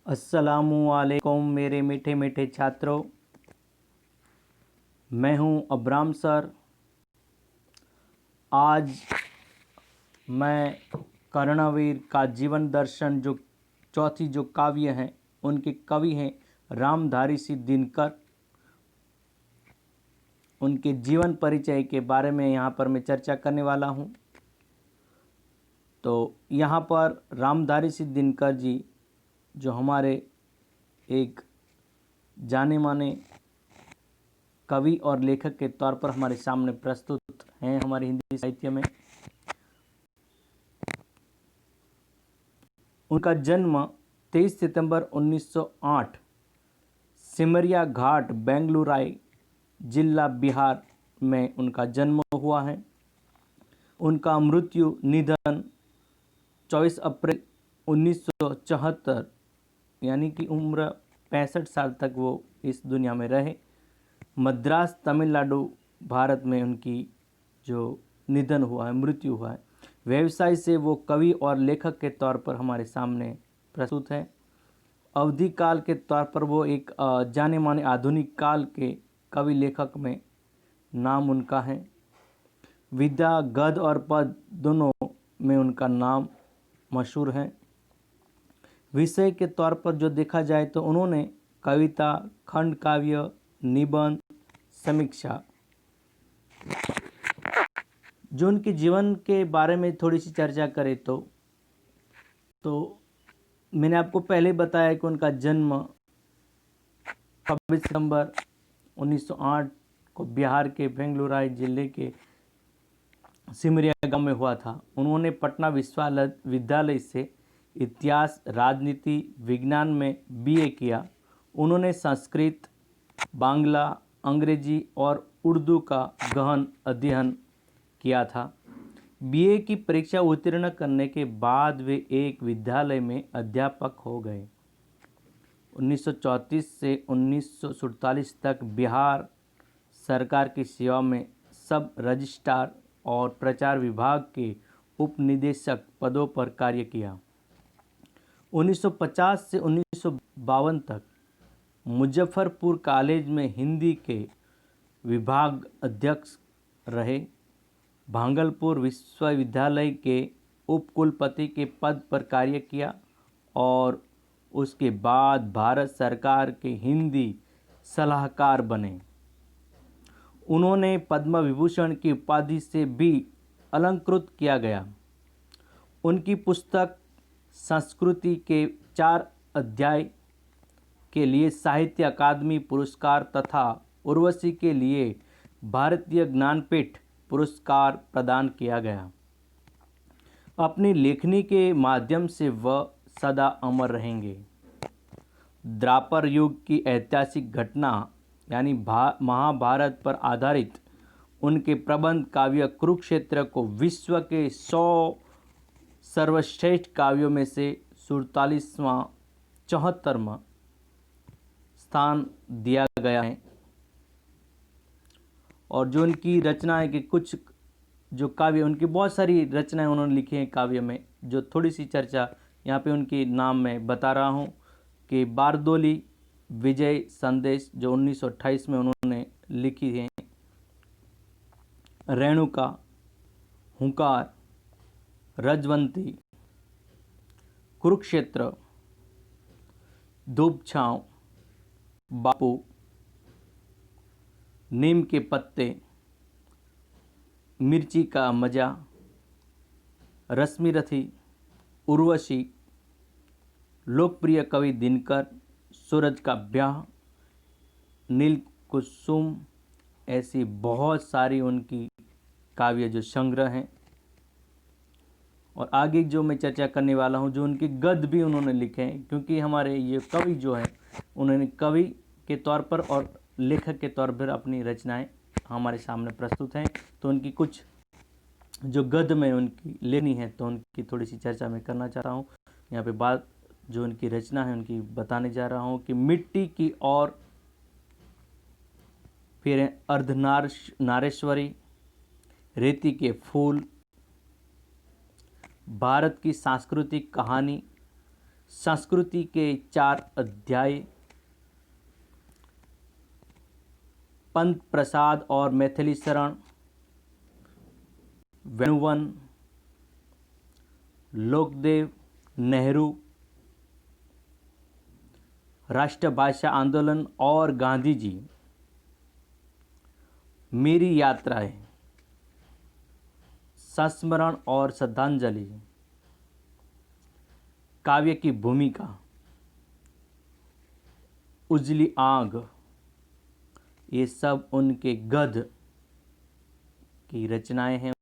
अस्सलामुअलैकुम मेरे मीठे मीठे छात्रों, मैं हूं अब्राम सर। आज मैं कर्णवीर का जीवन दर्शन जो चौथी जो काव्य हैं उनके कवि हैं रामधारी सिंह दिनकर। उनके जीवन परिचय के बारे में यहाँ पर मैं चर्चा करने वाला हूँ। तो यहाँ पर रामधारी सिंह दिनकर जी जो हमारे एक जाने माने कवि और लेखक के तौर पर हमारे सामने प्रस्तुत हैं हमारे हिंदी साहित्य में। उनका जन्म 23 सितंबर 1908 सिमरिया घाट बेंगलुराई जिला बिहार में उनका जन्म हुआ है। उनका मृत्यु निधन 24 अप्रैल 1974 यानी कि उम्र 65 साल तक वो इस दुनिया में रहे। मद्रास तमिलनाडु भारत में उनकी जो निधन हुआ है, मृत्यु हुआ है। व्यवसाय से वो कवि और लेखक के तौर पर हमारे सामने प्रस्तुत है। अवधि काल के तौर पर वो एक जाने माने आधुनिक काल के कवि लेखक में नाम उनका है। विधा गद्य और पद दोनों में उनका नाम मशहूर है। विषय के तौर पर जो देखा जाए तो उन्होंने कविता, खंड काव्य, निबंध, समीक्षा, जो उनके जीवन के बारे में थोड़ी सी चर्चा करें तो मैंने आपको पहले बताया कि उनका जन्म 26 सितंबर 1908 को बिहार के बेंगलुराई जिले के सिमरिया गांव में हुआ था। उन्होंने पटना विश्वविद्यालय से इतिहास, राजनीति, विज्ञान में बीए किया। उन्होंने संस्कृत, बांग्ला, अंग्रेजी और उर्दू का गहन अध्ययन किया था। बीए की परीक्षा उत्तीर्ण करने के बाद वे एक विद्यालय में अध्यापक हो गए। 1934 से 1947 तक बिहार सरकार की सेवा में सब रजिस्ट्रार और प्रचार विभाग के उपनिदेशक पदों पर कार्य किया। 1950 से 1952 तक मुजफ्फरपुर कॉलेज में हिंदी के विभाग अध्यक्ष रहे। भागलपुर विश्वविद्यालय के उपकुलपति के पद पर कार्य किया और उसके बाद भारत सरकार के हिंदी सलाहकार बने। उन्होंने पद्म विभूषण की उपाधि से भी अलंकृत किया गया। उनकी पुस्तक संस्कृति के 4 अध्याय के लिए साहित्य अकादमी पुरस्कार तथा उर्वशी के लिए भारतीय ज्ञानपीठ पुरस्कार प्रदान किया गया। अपनी लेखनी के माध्यम से वह सदा अमर रहेंगे। द्वापर युग की ऐतिहासिक घटना यानी महाभारत पर आधारित उनके प्रबंध काव्य कुरुक्षेत्र को विश्व के 100 सर्वश्रेष्ठ काव्यों में से 74वां स्थान दिया गया है। और जो उनकी रचनाएं कि कुछ जो काव्य, उनकी बहुत सारी रचनाएं उन्होंने लिखी हैं काव्य में, जो थोड़ी सी चर्चा यहाँ पे उनके नाम में बता रहा हूँ कि बारदोली विजय संदेश जो 1928 में उन्होंने लिखी है, रेणुका, हुंकार, रजवंती, कुरुक्षेत्र, धूप छांव, बापू, नीम के पत्ते, मिर्ची का मजा, रश्मिरथी, उर्वशी, लोकप्रिय कवि दिनकर, सूरज का ब्याह, नील कुसुम, ऐसी बहुत सारी उनकी काव्य जो संग्रह हैं। और आगे जो मैं चर्चा करने वाला हूँ, जो उनके गद्य भी उन्होंने लिखे हैं, क्योंकि हमारे ये कवि जो हैं उन्होंने कवि के तौर पर और लेखक के तौर पर अपनी रचनाएं हमारे सामने प्रस्तुत हैं। तो उनकी कुछ जो गद्य में उनकी लेनी है तो उनकी थोड़ी सी चर्चा मैं करना चाह रहा हूँ। यहाँ पे बात जो उनकी रचना है उनकी बताने जा रहा हूँ कि मिट्टी की और फिर अर्धनारेश्वरी, रेती के फूल, भारत की सांस्कृतिक कहानी, संस्कृति के 4 अध्याय, पंत प्रसाद और मैथिली शरण, वेणुवन, लोकदेव, नेहरू, राष्ट्रभाषा आंदोलन और गांधी जी, मेरी यात्राएं, संस्मरण और श्रद्धांजलि, काव्य की भूमिका, उजली आग, ये सब उनके गद्य की रचनाएं हैं।